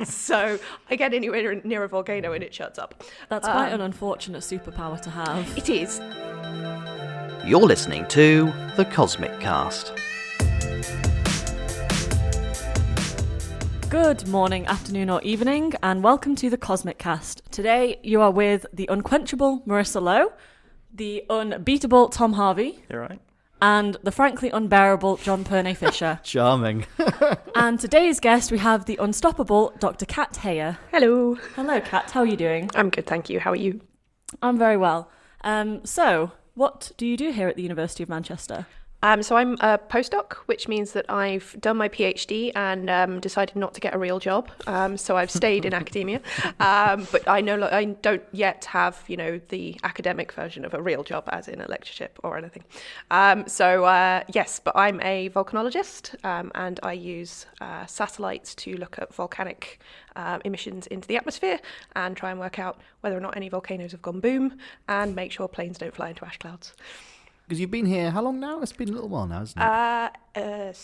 So I get anywhere near a volcano and it shuts up. That's quite an unfortunate superpower to have. It is. You're listening to the Cosmic Cast. Good morning, afternoon or evening, and welcome to the Cosmic Cast. Today you are with the unquenchable Marissa Lowe, the unbeatable Tom Harvey, You're right. and the frankly unbearable John Pernay Fisher. Charming. And today's guest we have the unstoppable Dr. Kat Heyer. Hello. Hello Kat, how are you doing? I'm good, thank you. How are you? I'm very well. So, what do you do here at the University of Manchester? So I'm a postdoc, which means that I've done my PhD and decided not to get a real job. So I've stayed in academia, but I don't yet have, the academic version of a real job, as in a lectureship or anything. Yes, but I'm a volcanologist, and I use satellites to look at volcanic emissions into the atmosphere and try and work out whether or not any volcanoes have gone boom and make sure planes don't fly into ash clouds. Because you've been here, how long now? It's been a little while now, hasn't it?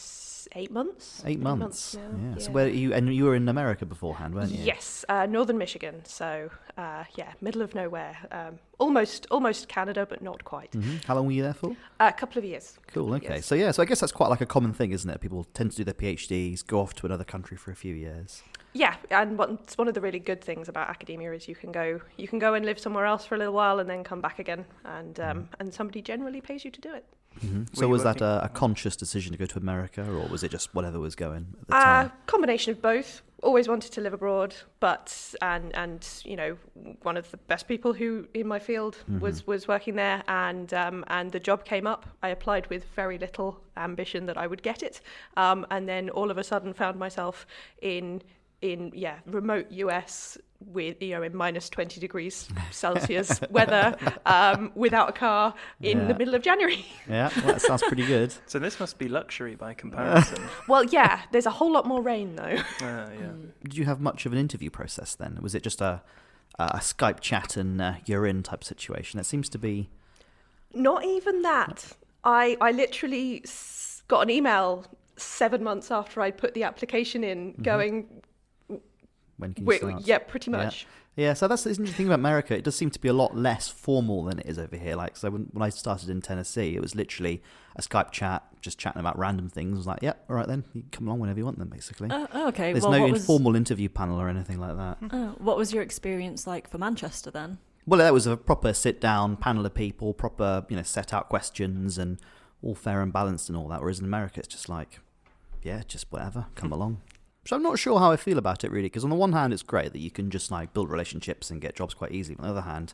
8 months. 8 months. Now. Yeah. So where are you? And you were in America beforehand, weren't you? Yes, northern Michigan. So middle of nowhere. Almost Canada, but not quite. Mm-hmm. How long were you there for? A couple of years. Cool. Okay. So I guess that's quite like a common thing, isn't it? People tend to do their PhDs, go off to another country for a few years. Yeah, and it's one of the really good things about academia is you can go and live somewhere else for a little while and then come back again, and somebody generally pays you to do it. Mm-hmm. So was that a conscious decision to go to America, or was it just whatever was going at the time? Combination of both. Always wanted to live abroad, but and one of the best people who in my field was working there, and the job came up. I applied with very little ambition that I would get it, and then all of a sudden found myself in remote US with in minus 20 degrees Celsius weather, without a car in the middle of January. Yeah, well, that sounds pretty good. So this must be luxury by comparison. Well, yeah, there's a whole lot more rain though. Did you have much of an interview process then? Was it just a Skype chat and you're in type situation? It seems to be... Not even that. I literally got an email 7 months after I'd put the application in going... When can you start? Yeah, pretty much. Yeah, so that's the interesting thing about America. It does seem to be a lot less formal than it is over here. Like, so when I started in Tennessee, it was literally a Skype chat, just chatting about random things. I was like, all right then, you can come along whenever you want them, basically. Okay. There's no informal interview panel or anything like that. What was your experience like for Manchester then? Well, that was a proper sit-down panel of people, proper, set out questions and all fair and balanced and all that. Whereas in America, it's just like, just whatever, come along. So I'm not sure how I feel about it really, because on the one hand, it's great that you can just like build relationships and get jobs quite easily. But on the other hand,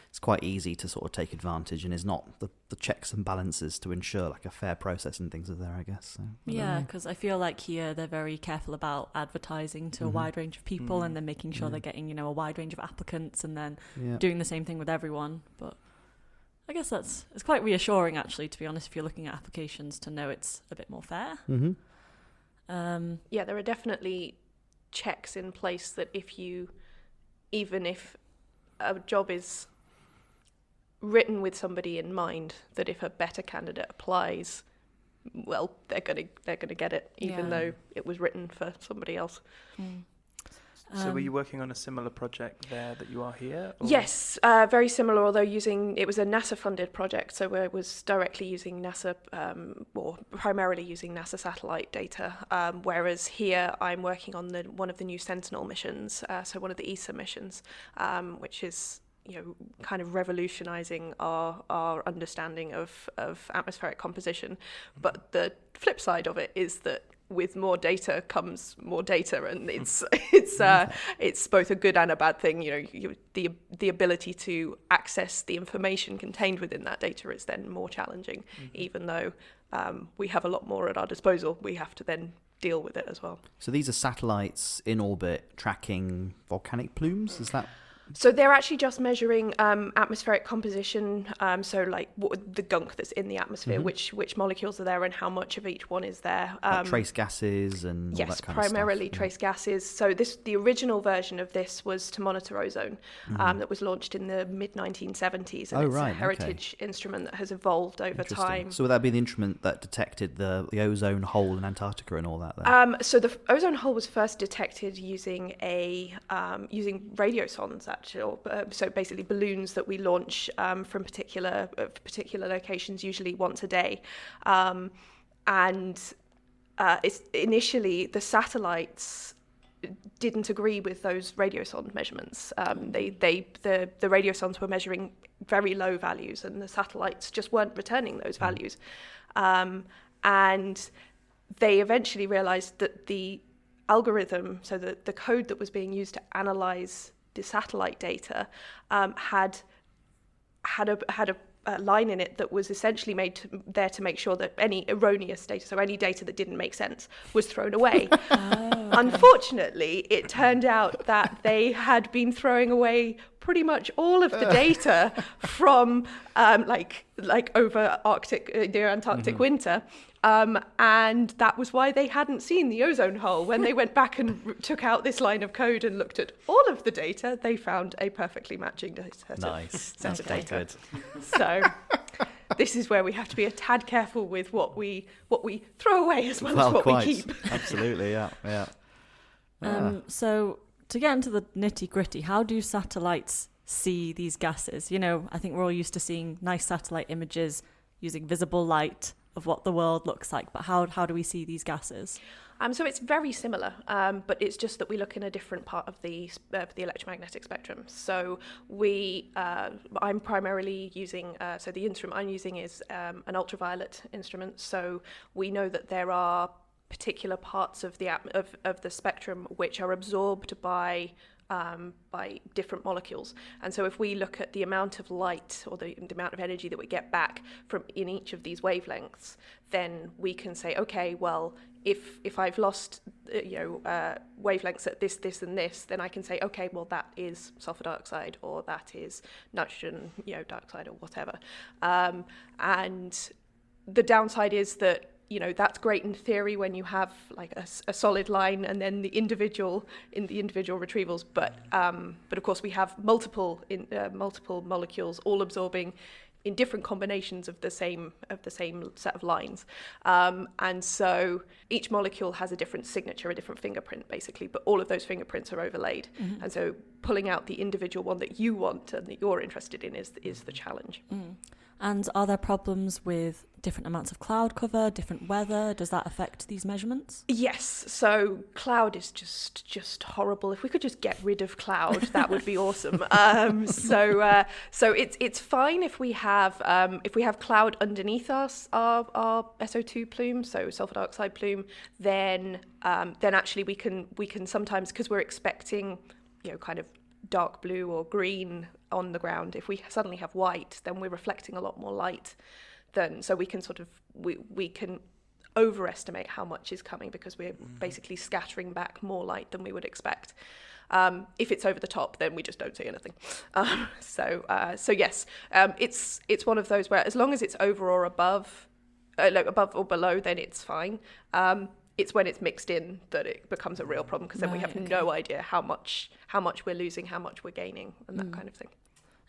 it's quite easy to sort of take advantage, and is not the checks and balances to ensure like a fair process and things are there, I guess. So, yeah, because I feel like here they're very careful about advertising to a wide range of people and then making sure they're getting, a wide range of applicants and then doing the same thing with everyone. But I guess it's quite reassuring actually, to be honest, if you're looking at applications to know it's a bit more fair. Mm-hmm. There are definitely checks in place that even if a job is written with somebody in mind, that if a better candidate applies, well, they're gonna get it, even though it was written for somebody else. So were you working on a similar project there that you are here? Or? Yes, very similar, although it was a NASA-funded project, so it was directly using NASA, or primarily using NASA satellite data, whereas here I'm working on one of the new Sentinel missions, so one of the ESA missions, which is kind of revolutionizing our understanding of atmospheric composition. But the flip side of it is that with more data comes more data, and it's both a good and a bad thing. The ability to access the information contained within that data is then more challenging, even though we have a lot more at our disposal. We have to then deal with it as well. So these are satellites in orbit tracking volcanic plumes, is that So they're actually just measuring atmospheric composition, so like the gunk that's in the atmosphere, which molecules are there and how much of each one is there. Like trace gases and all that kind of stuff. Primarily trace gases. So the original version of this was to monitor ozone, that was launched in the mid-1970s, and it's a heritage instrument that has evolved over time. So would that be the instrument that detected the ozone hole in Antarctica and all that then? So the ozone hole was first detected using using radiosondes, actually. So basically balloons that we launch from particular locations, usually once a day, and it's initially the satellites didn't agree with those radiosonde measurements. The radiosondes were measuring very low values, and the satellites just weren't returning those values, and they eventually realized that the algorithm, so that the code that was being used to analyze the satellite data, had a line in it that was essentially made there to make sure that any erroneous data, so any data that didn't make sense, was thrown away. Unfortunately, it turned out that they had been throwing away pretty much all of the data from like over the Antarctic winter. And that was why they hadn't seen the ozone hole. When they went back and took out this line of code and looked at all of the data, they found a perfectly matching set of data. Good. So this is where we have to be a tad careful with what we throw away as well as what we keep. Absolutely, yeah. So to get into the nitty gritty, how do satellites see these gases? You know, I think we're all used to seeing nice satellite images using visible light of what the world looks like, but how do we see these gases? So it's very similar, but it's just that we look in a different part of the electromagnetic spectrum. So I'm primarily using, so the instrument I'm using is an ultraviolet instrument. So we know that there are particular parts of the spectrum which are absorbed by different molecules. And so if we look at the amount of light or the amount of energy that we get back from in each of these wavelengths, then we can say, okay, well, if I've lost wavelengths at this and this, then I can say, okay, well, that is sulfur dioxide, or that is nitrogen dioxide, or whatever. And the downside is that that's great in theory when you have like a solid line and then the individual retrievals, but of course we have multiple molecules all absorbing in different combinations of the same set of lines, and so each molecule has a different signature, a different fingerprint basically, but all of those fingerprints are overlaid, and so pulling out the individual one that you want and that you're interested in is the challenge. And are there problems with different amounts of cloud cover, different weather? Does that affect these measurements? Yes. So cloud is just horrible. If we could just get rid of cloud, that would be awesome. So it's fine if we have cloud underneath us, our SO2 plume, so sulfur dioxide plume. Then actually we can sometimes, because we're expecting kind of dark blue or green on the ground, if we suddenly have white, then we're reflecting a lot more light. So we can we can overestimate how much is coming because we're basically scattering back more light than we would expect. If it's over the top, then we just don't see anything. So yes, it's one of those where as long as it's over or above or below, then it's fine. It's when it's mixed in that it becomes a real problem, because then we have no idea how much we're losing, how much we're gaining, and that kind of thing.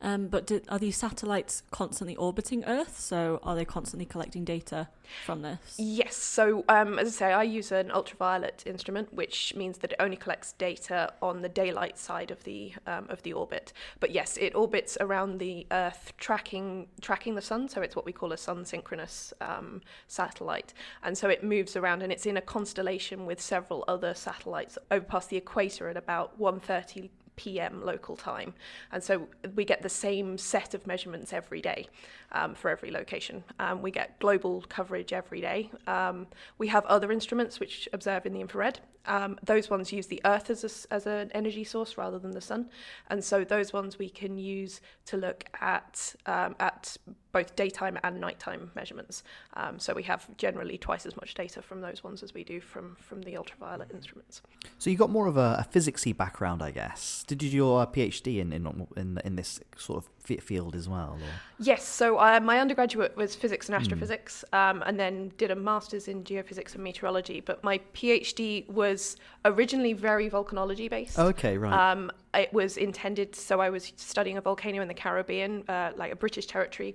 But are these satellites constantly orbiting Earth? So are they constantly collecting data from this? Yes. So as I say, I use an ultraviolet instrument, which means that it only collects data on the daylight side of the orbit. But yes, it orbits around the Earth, tracking the sun. So it's what we call a sun-synchronous satellite. And so it moves around, and it's in a constellation with several other satellites over past the equator at about 1:30 p.m. local time, and so we get the same set of measurements every day for every location. We get global coverage every day. We have other instruments which observe in the infrared, Those ones use the Earth as an energy source rather than the sun, and so those ones we can use to look at both daytime and nighttime measurements. So we have generally twice as much data from those ones as we do from the ultraviolet instruments. So you got more of a physicsy background, I guess. Did you do your PhD in this sort of field as well? Or? Yes. So my undergraduate was physics and astrophysics, and then did a master's in geophysics and meteorology. But my PhD was originally very volcanology based. Okay, right. It was intended, so I was studying a volcano in the Caribbean, like a British territory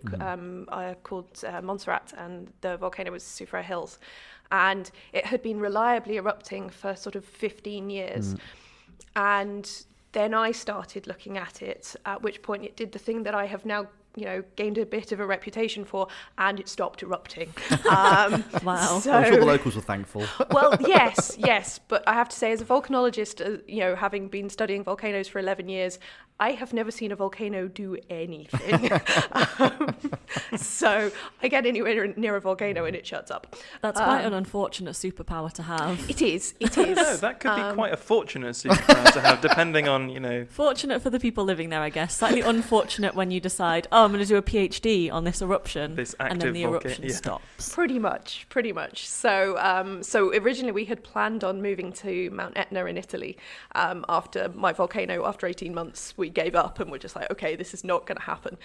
called Montserrat, and the volcano was Cifra Hills. And it had been reliably erupting for sort of 15 years. And then I started looking at it, at which point it did the thing that I have now gained a bit of a reputation for, and it stopped erupting. Wow. So, I'm sure the locals were thankful. Well, yes, but I have to say, as a volcanologist, having been studying volcanoes for 11 years, I have never seen a volcano do anything. So I get anywhere near a volcano and it shuts up. That's quite an unfortunate superpower to have. It is. No, that could be quite a fortunate superpower to have, depending on, Fortunate for the people living there, I guess. Slightly unfortunate when you decide, I'm going to do a PhD on this eruption, and then the eruption stops. Pretty much. So originally we had planned on moving to Mount Etna in Italy. After my volcano, after 18 months, we gave up and we're just like, okay, this is not going to happen.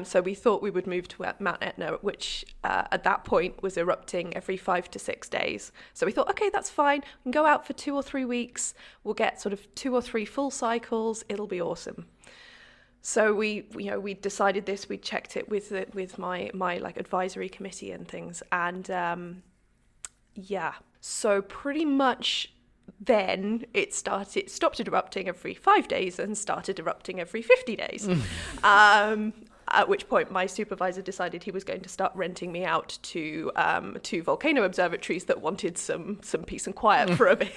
So we thought we would move to Mount Etna, which at that point was erupting every 5 to 6 days. So we thought, okay, that's fine. We can go out for 2 or 3 weeks. We'll get sort of 2 or 3 full cycles. It'll be awesome. So we decided this. We checked it with my like advisory committee and things, and so pretty much then it stopped erupting every 5 days and started erupting every 50 days. At which point my supervisor decided he was going to start renting me out to volcano observatories that wanted some peace and quiet for a bit.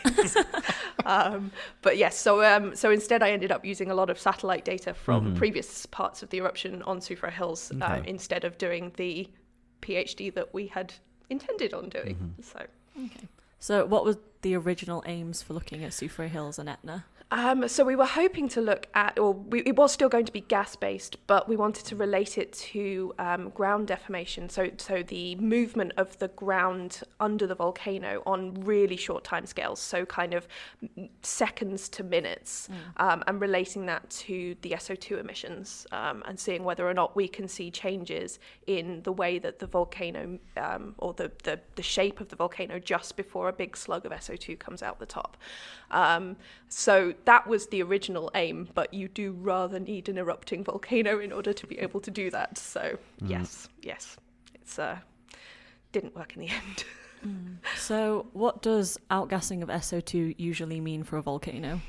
But yes, so instead I ended up using a lot of satellite data from previous parts of the eruption on Cifra Hills instead of doing the PhD that we had intended on doing. So what were the original aims for looking at Cifra Hills and Etna? So we were hoping to look at, it was still going to be gas-based, but we wanted to relate it to ground deformation, so the movement of the ground under the volcano on really short timescales, so kind of seconds to minutes, and relating that to the SO2 emissions, and seeing whether or not we can see changes in the way that the volcano, or the shape of the volcano just before a big slug of SO2 comes out the top. So that was the original aim, but you do rather need an erupting volcano in order to be able to do that. So yes, it's didn't work in the end. So what does outgassing of SO2 usually mean for a volcano?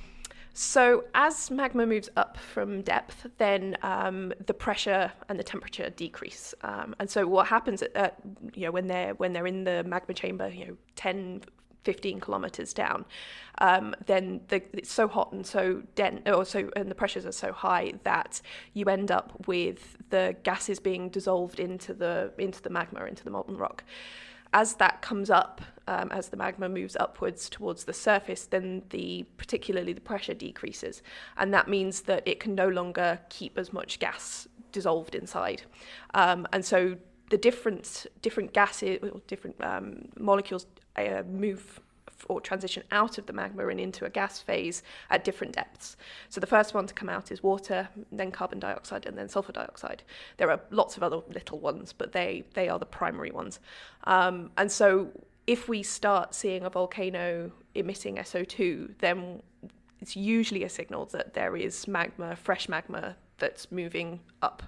So as magma moves up from depth, then the pressure and the temperature decrease. And so what happens when they're in the magma chamber, 10, 15 kilometers down, then it's so hot and so dense, and the pressures are so high that you end up with the gases being dissolved into the magma, into the molten rock. As that comes up, as the magma moves upwards towards the surface, then particularly the pressure decreases, and that means that it can no longer keep as much gas dissolved inside, and so the different gases, or different molecules move or transition out of the magma and into a gas phase at different depths. So the first one to come out is water, then carbon dioxide, and then sulfur dioxide. There are lots of other little ones, but they are the primary ones. And so if we start seeing a volcano emitting SO2, then it's usually a signal that there is magma, fresh magma, that's moving up.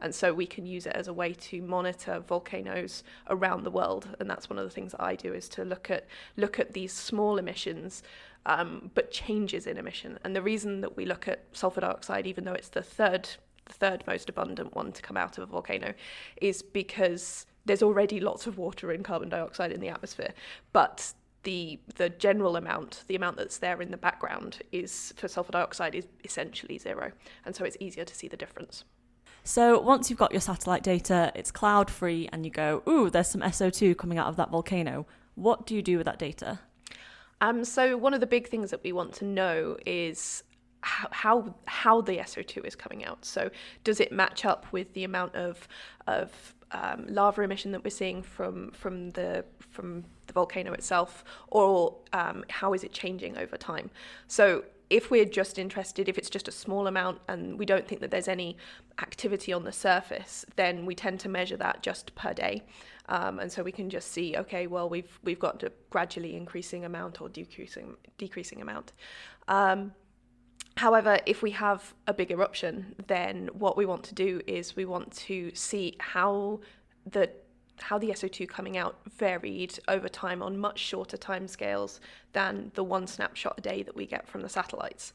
And so we can use it as a way to monitor volcanoes around the world. And that's one of the things that I do, is to look at these small emissions, but changes in emission. And the reason that we look at sulfur dioxide, even though it's the third most abundant one to come out of a volcano, is because there's already lots of water and carbon dioxide in the atmosphere. But the general amount, the amount that's there in the background, is for sulfur dioxide is essentially zero. And so it's easier to see the difference. So once you've got your satellite data, it's cloud free, and you go, ooh, there's some SO2 coming out of that volcano. What do you do with that data? So one of the big things that we want to know is how the SO2 is coming out. So does it match up with the amount of lava emission that we're seeing from the volcano itself, or how is it changing over time? So if we're just interested, if it's just a small amount and we don't think that there's any activity on the surface, then we tend to measure that just per day. And so we can just see, okay, well, we've got a gradually increasing amount or decreasing amount. However, if we have a big eruption, then what we want to do is we want to see how the SO2 coming out varied over time on much shorter timescales than the one snapshot a day that we get from the satellites.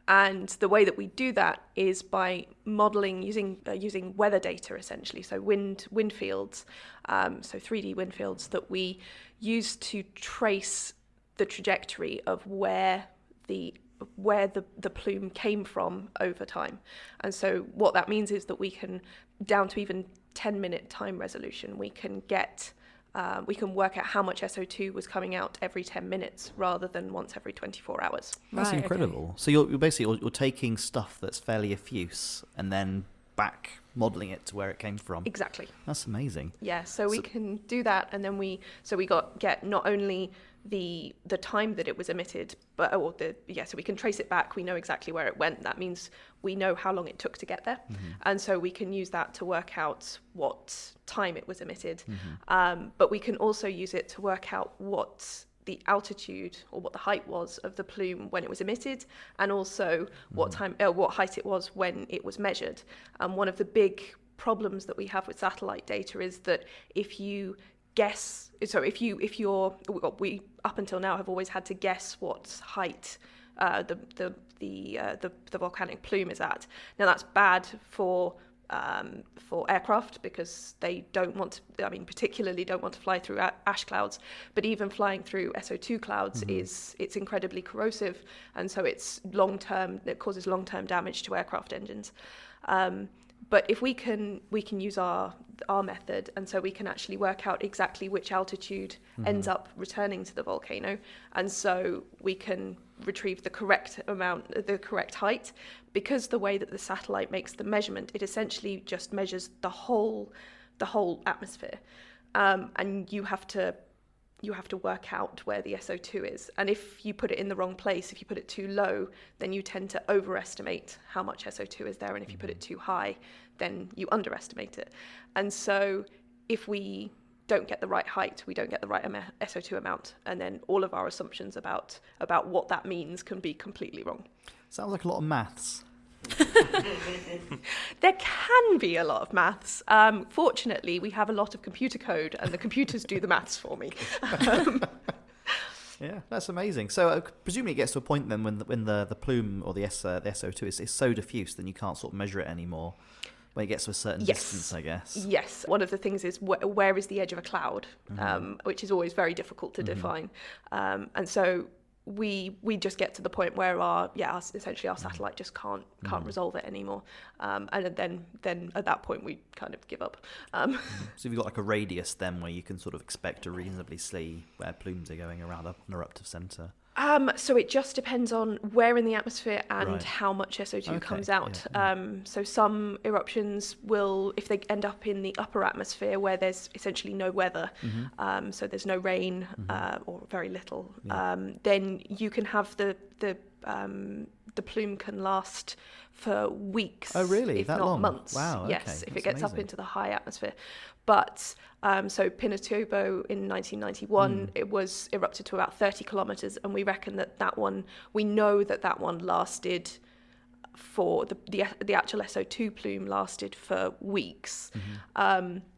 And the way that we do that is by modeling using weather data, essentially, so wind fields, so 3D wind fields that we use to trace the trajectory of where the plume came from over time. And so what that means is that we can, down to even 10-minute time resolution, we can work out how much SO2 was coming out every 10 minutes rather than once every 24 hours. That's incredible. Okay. So you're basically you're taking stuff that's fairly effuse and then back modelling it to where it came from. Exactly. That's amazing. Yeah, so we can do that, and then we get not only the time that it was emitted, but so we can trace it back. We know exactly where it went. That means we know how long it took to get there, and so we can use that to work out what time it was emitted. But we can also use it to work out what the altitude or what the height was of the plume when it was emitted, and also what height it was when it was measured. One of the big problems that we have with satellite data is that we up until now have always had to guess what height the volcanic plume is at. Now that's bad for aircraft because they particularly don't want to fly through ash clouds, but even flying through SO2 clouds it's incredibly corrosive, and so it causes long-term damage to aircraft engines. But if we can use our method, and so we can actually work out exactly which altitude ends up returning to the volcano, and so we can retrieve the correct amount, the correct height, because the way that the satellite makes the measurement, it essentially just measures the whole atmosphere, and you have to work out where the SO2 is. And if you put it in the wrong place, if you put it too low, then you tend to overestimate how much SO2 is there. And if you put it too high, then you underestimate it. And so if we don't get the right height, we don't get the right SO2 amount, and then all of our assumptions about what that means can be completely wrong. Sounds like a lot of maths. There can be a lot of maths. Fortunately, we have a lot of computer code, and the computers do the maths for me. Yeah, that's amazing. So presumably it gets to a point then when the plume or the SO2 is so diffuse, then you can't sort of measure it anymore. When it gets to a certain distance, I guess. Yes. One of the things is where is the edge of a cloud, which is always very difficult to define. And so we just get to the point where essentially our satellite just can't resolve it anymore, and then at that point we kind of give up. So you've got like a radius then where you can sort of expect to reasonably see where plumes are going around an eruptive centre. So it just depends on where in the atmosphere and how much SO2 comes out. So some eruptions will, if they end up in the upper atmosphere where there's essentially no weather, so there's no rain or very little, then you can have the plume can last for weeks. Oh, really? If that not long? Months. Wow. Okay. Yes, if That's it gets amazing. up into the high atmosphere. But so Pinatubo in 1991, it was erupted to about 30 kilometers, and we reckon that one lasted for the actual SO2 plume lasted for weeks.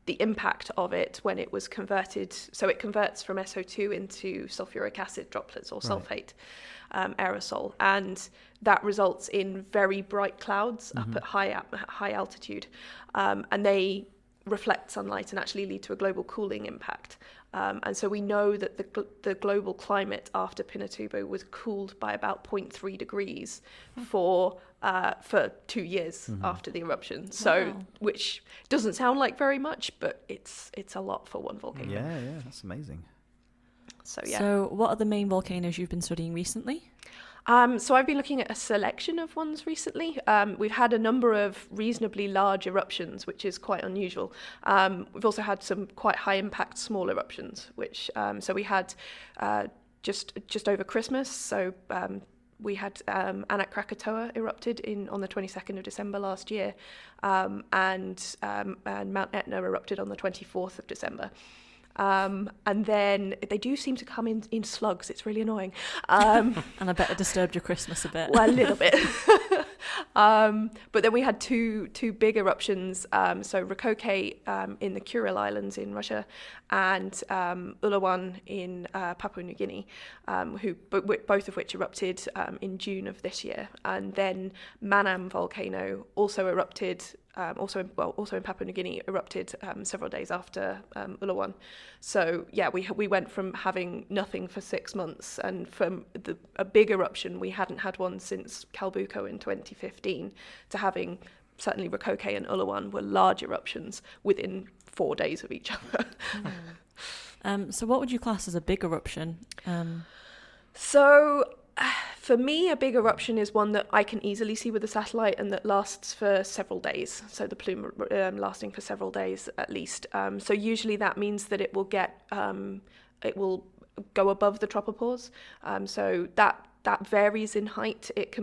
The impact of it when it was converted, so it converts from SO2 into sulfuric acid droplets or sulfate aerosol, and that results in very bright clouds up at high altitude, and they reflect sunlight and actually lead to a global cooling impact. And so we know that the global climate after Pinatubo was cooled by about 0.3 degrees for 2 years after the eruption. So, which doesn't sound like very much, but it's a lot for one volcano. Yeah, that's amazing. So yeah. So what are the main volcanoes you've been studying recently? So I've been looking at a selection of ones recently. We've had a number of reasonably large eruptions, which is quite unusual. We've also had some quite high impact small eruptions, which so we had just over Christmas. So we had Anak Krakatoa erupted on the 22nd of December last year, and Mount Etna erupted on the 24th of December. And then they do seem to come in slugs. It's really annoying. And I bet it disturbed your Christmas a bit. Well, a little bit. But then we had two big eruptions. So Rakoke in the Kuril Islands in Russia, and Ulawan in Papua New Guinea, both of which erupted in June of this year. And then Manam volcano also erupted. Also in Papua New Guinea, erupted several days after Ulawan. So yeah, we went from having nothing for 6 months, and from a big eruption, we hadn't had one since Kalbuko in 2015, to having certainly Rakoke and Ulawan were large eruptions within 4 days of each other. So what would you class as a big eruption? So for me, a big eruption is one that I can easily see with a satellite and that lasts for several days. So the plume lasting for several days at least. So usually that means that it will go above the tropopause. So that varies in height. It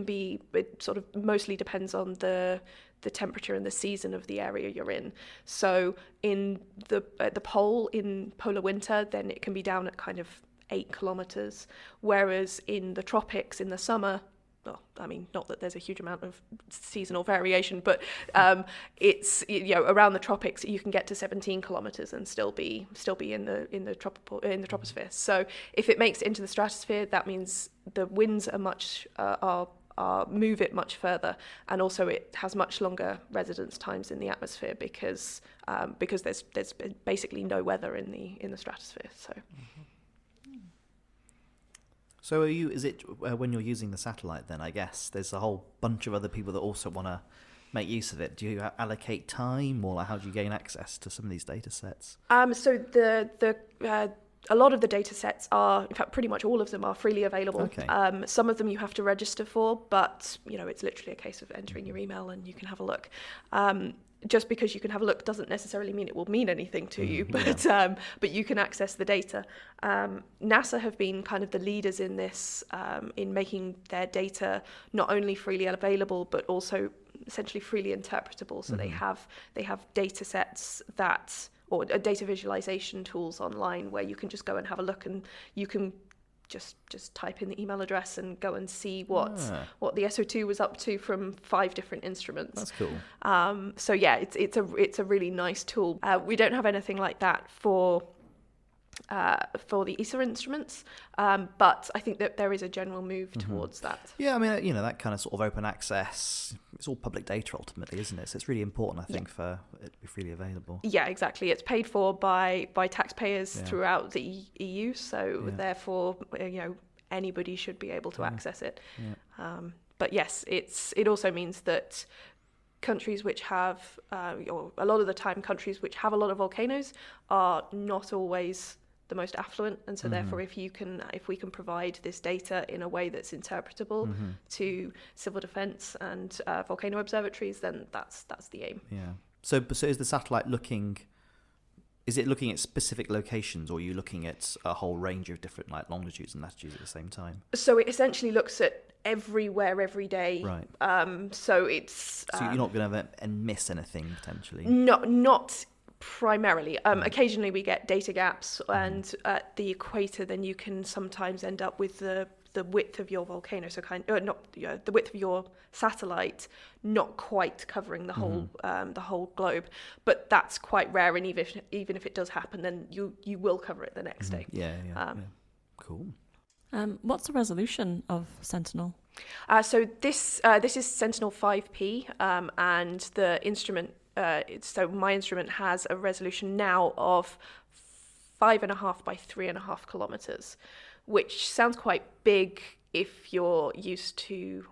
sort of mostly depends on the temperature and the season of the area you're in. So at the pole in polar winter, then it can be down at kind of 8 kilometers, whereas in the tropics in the summer, well, I mean, not that there's a huge amount of seasonal variation, but it's, around the tropics you can get to 17 kilometers and still be in the troposphere. So if it makes it into the stratosphere, that means the winds are move it much further, and also it has much longer residence times in the atmosphere because there's basically no weather in the stratosphere. So. So is it when you're using the satellite then, I guess, there's a whole bunch of other people that also want to make use of it. Do you allocate time, or how do you gain access to some of these data sets? So a lot of the data sets are, in fact, pretty much all of them are freely available. Okay. Some of them you have to register for, but it's literally a case of entering your email and you can have a look. Just because you can have a look doesn't necessarily mean it will mean anything to you, but you can access the data. NASA have been kind of the leaders in this, in making their data not only freely available, but also essentially freely interpretable. So they have data sets or data visualization tools online where you can just go and have a look, and you can just type in the email address and go and see what the SO2 was up to from 5 different instruments. That's cool. So yeah, it's a really nice tool. We don't have anything like that for the ESA instruments, but I think that there is a general move towards that. Yeah, I mean, that kind of sort of open access, it's all public data ultimately, isn't it? So it's really important, I think, for it to be freely available. Yeah, exactly. It's paid for by taxpayers throughout the EU, so therefore, anybody should be able to access it. Yeah. But yes, it also means that countries which have, or a lot of the time, countries which have a lot of volcanoes are not always the most affluent, and so therefore if we can provide this data in a way that's interpretable to civil defense and volcano observatories, then that's the aim. Yeah. So is the satellite looking at specific locations, or are you looking at a whole range of different longitudes and latitudes at the same time? So it essentially looks at everywhere every day. Right. So it's so you're not going to miss anything potentially. Not primarily. Occasionally we get data gaps, and at the equator then you can sometimes end up with the width of your volcano, so the width of your satellite not quite covering the whole globe, but that's quite rare, and even if it does happen, then you will cover it the next day. Yeah. Cool. What's the resolution of Sentinel? So this is Sentinel 5P, and the instrument. So my instrument has a resolution now of 5.5 by 3.5 kilometers, which sounds quite big if you're used to,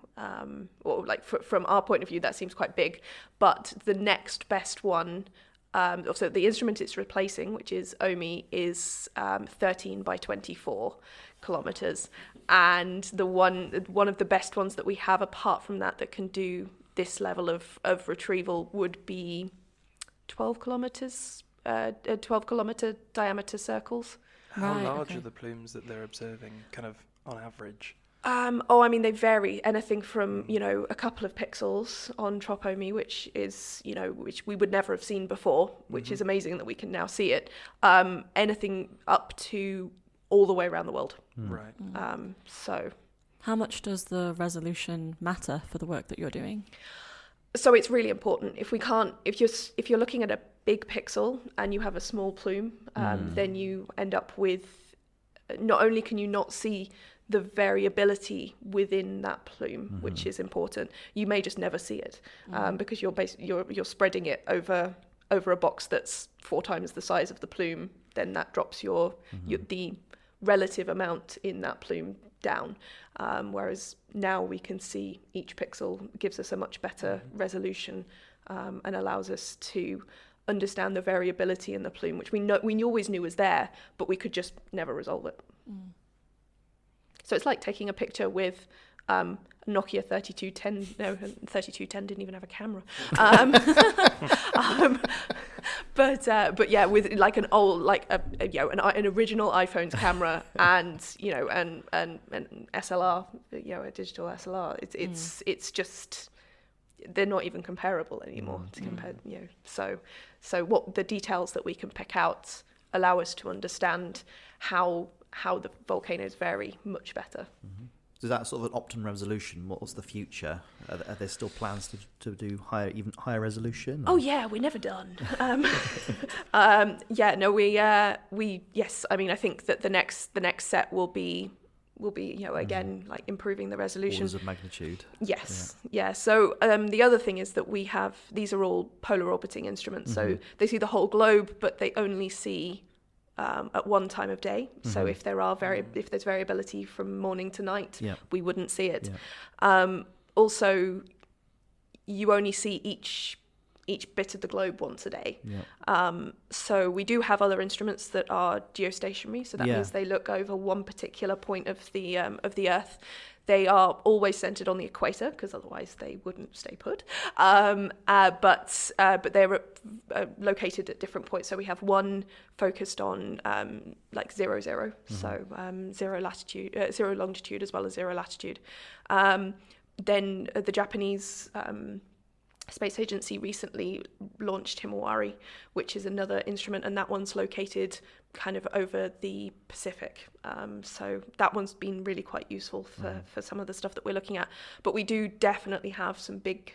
or from our point of view, that seems quite big. But the next best one So the instrument it's replacing, which is OMI, is 13 by 24 kilometers, and one of the best ones that we have apart from that can do this level of retrieval would be 12 kilometers, 12 kilometer diameter circles. How large are the plumes that they're observing, kind of on average? They vary. Anything from, a couple of pixels on TROP-OMI, which is, which we would never have seen before, which is amazing that we can now see it. Anything up to all the way around the world. Right. So. How much does the resolution matter for the work that you're doing? So it's really important. If you're looking at a big pixel and you have a small plume, then you end up with, not only can you not see the variability within that plume, which is important, you may just never see it because you're spreading it over a box that's 4 times the size of the plume. Then that drops the relative amount in that plume down, whereas now we can see each pixel, gives us a much better resolution and allows us to understand the variability in the plume, which we always knew was there, but we could just never resolve it. So it's like taking a picture with Nokia 3210. No, 3210 didn't even have a camera. But yeah, with like an old, an original iPhone's camera and an SLR, a digital SLR. It's just, they're not even comparable anymore to compare. So what the details that we can pick out allow us to understand how the volcanoes vary much better. So is that sort of an optimum resolution? What's the future? Are there still plans to do even higher resolution? Or? Oh yeah, we're never done. Yes. I mean, I think that the next set will be again like improving the resolution. Orders of magnitude. Yes. Yeah. So the other thing is that these are all polar orbiting instruments, so they see the whole globe, but they only see at one time of day. So if there's variability from morning to night, we wouldn't see it. Also, you only see each bit of the globe once a day. So we do have other instruments that are geostationary. So that means they look over one particular point of the Earth. They are always centered on the equator because otherwise they wouldn't stay put. But they're located at different points. So we have one focused on 0, 0, so 0 latitude, 0 longitude as well as 0 latitude. Then the Japanese Space Agency recently launched Himawari, which is another instrument, and that one's located kind of over the Pacific. So that one's been really quite useful for some of the stuff that we're looking at. But we do definitely have some big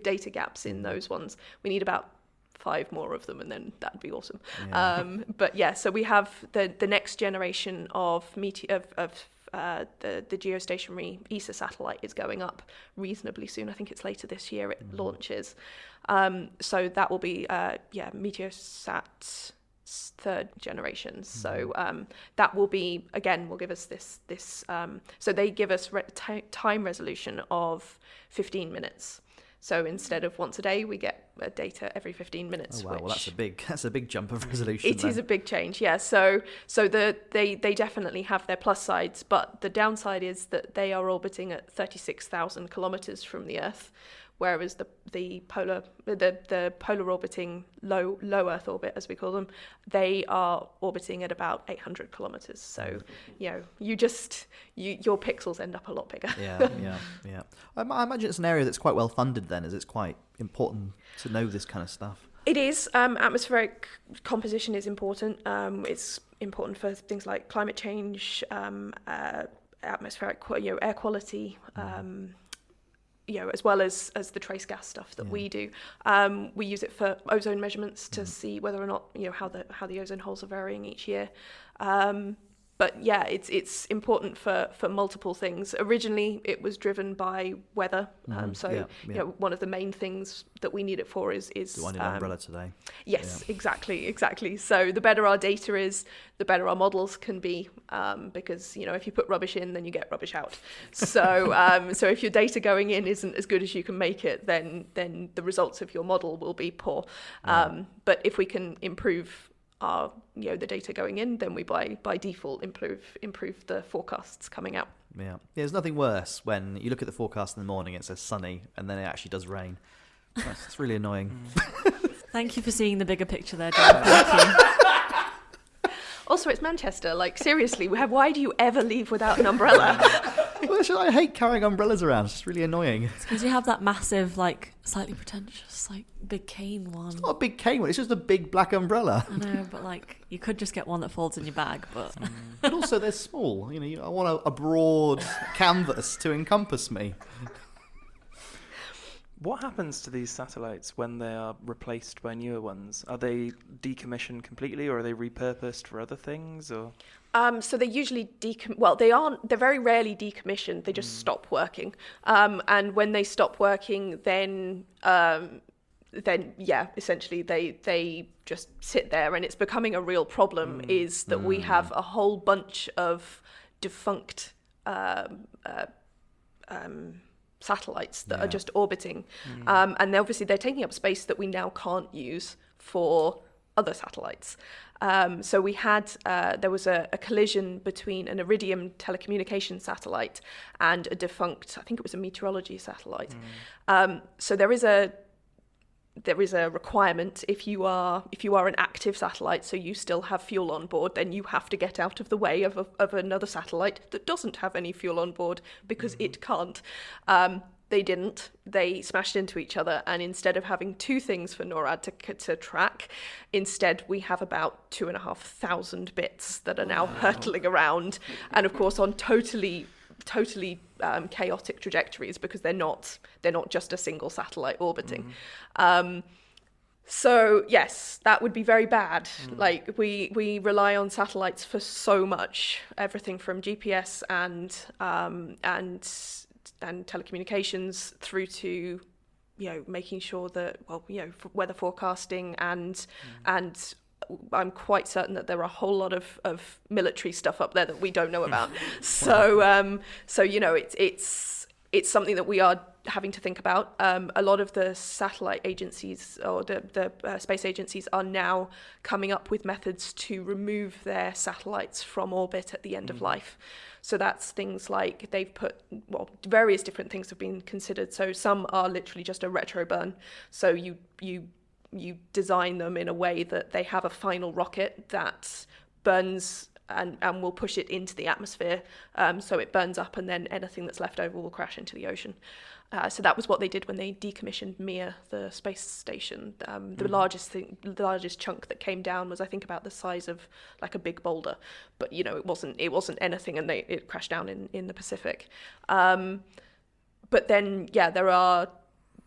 data gaps in those ones. We need about 5 more of them, and then that'd be awesome. So we have the next generation of the geostationary ESA satellite is going up reasonably soon. I think it's later this year it launches. So that will be Meteosat 3rd generation. So that will be, again, will give us this so they give us time resolution of 15 minutes. So instead of once a day, we get data every 15 minutes. Oh wow, well that's a big jump of resolution. It is a big change, yeah. So they definitely have their plus sides, but the downside is that they are orbiting at 36,000 kilometers from the Earth, whereas the polar orbiting low Earth orbit, as we call them, they are orbiting at about 800 kilometers. So your pixels end up a lot bigger. Yeah. I imagine it's an area that's quite well funded then, as it's quite important to know this kind of stuff. It is. Atmospheric composition is important. It's important for things like climate change, atmospheric air quality. As well as the trace gas stuff that we do. We use it for ozone measurements to see whether or not how the ozone holes are varying each year. but yeah, it's important for multiple things. Originally, it was driven by weather. You know, one of the main things that we need it for is do I need an umbrella today? Yes, exactly. So the better our data is, the better our models can be, because, you know, if you put rubbish in, then you get rubbish out. So so if your data going in isn't as good as you can make it, then the results of your model will be poor. But if we can improve our, you know, the data going in, then we by default improve the forecasts coming out. Yeah, there's nothing worse when you look at the forecast in the morning, it says sunny, and then it actually does rain. That's really annoying. Thank you for seeing the bigger picture there, John. Thank you. Also, it's Manchester. Like, seriously, why do you ever leave without an umbrella? Well, I hate carrying umbrellas around. It's just really annoying. It's because you have that massive, like, slightly pretentious, like, big cane one. It's not a big cane one. It's just a big black umbrella. I know, but, like, you could just get one that folds in your bag, but... But also, they're small. You know, I want a broad canvas to encompass me. What happens to these satellites when they are replaced by newer ones? Are they decommissioned completely, or are they repurposed for other things, or...? So they usually they're very rarely decommissioned. They just stop working. And when they stop working, then essentially they just sit there, and it's becoming a real problem. Is that we have a whole bunch of defunct satellites that are just orbiting, and obviously they're taking up space that we now can't use for other satellites. So we had there was a collision between an Iridium telecommunications satellite and a defunct, I think it was a meteorology satellite. So there is a requirement if you are an active satellite, so you still have fuel on board, then you have to get out of the way of another satellite that doesn't have any fuel on board because it can't. They didn't. They smashed into each other, and instead of having two things for NORAD to track, instead we have about 2,500 bits that are now hurtling around, and of course on totally chaotic trajectories, because they're not just a single satellite orbiting. So yes, that would be very bad. Like we rely on satellites for so much, everything from GPS and telecommunications through to, you know, making sure that, well, you know, weather forecasting and I'm quite certain that there are a whole lot of military stuff up there that we don't know about. So you know, it's something that we are having to think about. A lot of the satellite agencies or the space agencies are now coming up with methods to remove their satellites from orbit at the end of life. So that's things like they've put, well, various different things have been considered. So some are literally just a retro burn. So you design them in a way that they have a final rocket that burns and will push it into the atmosphere. So it burns up, and then anything that's left over will crash into the ocean. So that was what they did when they decommissioned Mir, the space station. The largest chunk that came down was, I think, about the size of like a big boulder, but you know, it wasn't anything, and it crashed down in the Pacific. But then, yeah, there are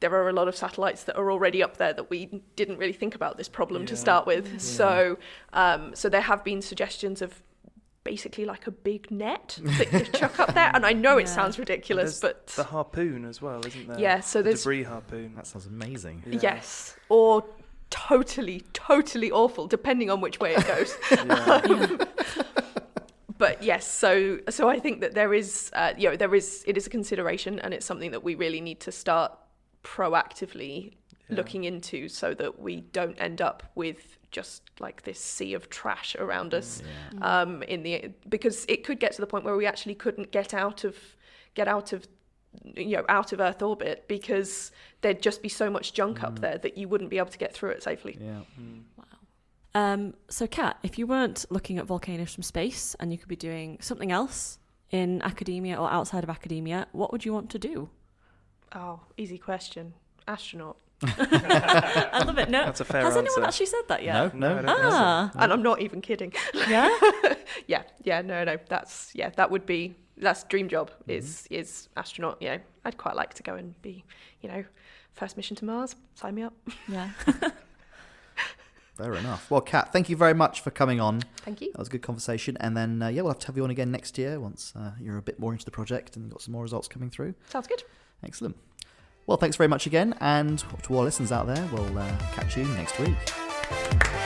a lot of satellites that are already up there that we didn't really think about this problem to start with. So there have been suggestions of basically like a big net that you chuck up there, and I know it sounds ridiculous, but the harpoon as well, isn't there? Yeah, so there's debris harpoon. That sounds amazing. Yes, or totally awful, depending on which way it goes. But yes, so I think that it is a consideration, and it's something that we really need to start proactively looking into, so that we don't end up with just like this sea of trash around us, because it could get to the point where we actually couldn't get out of Earth orbit, because there'd just be so much junk up there that you wouldn't be able to get through it safely. Wow. So Kat, if you weren't looking at volcanoes from space and you could be doing something else in academia or outside of academia, what would you want to do? Oh, easy question. Astronaut. I love it. No, that's a fair has answer. anyone actually said that yet? No. And I'm not even kidding. Yeah. No. That's dream job is astronaut. You know, I'd quite like to go and be, you know, first mission to Mars. Sign me up. Yeah. Fair enough. Well, Kat, thank you very much for coming on. Thank you. That was a good conversation. And then, we'll have to have you on again next year once you're a bit more into the project and you've got some more results coming through. Sounds good. Excellent. Well, thanks very much again. And to all listeners out there, we'll catch you next week.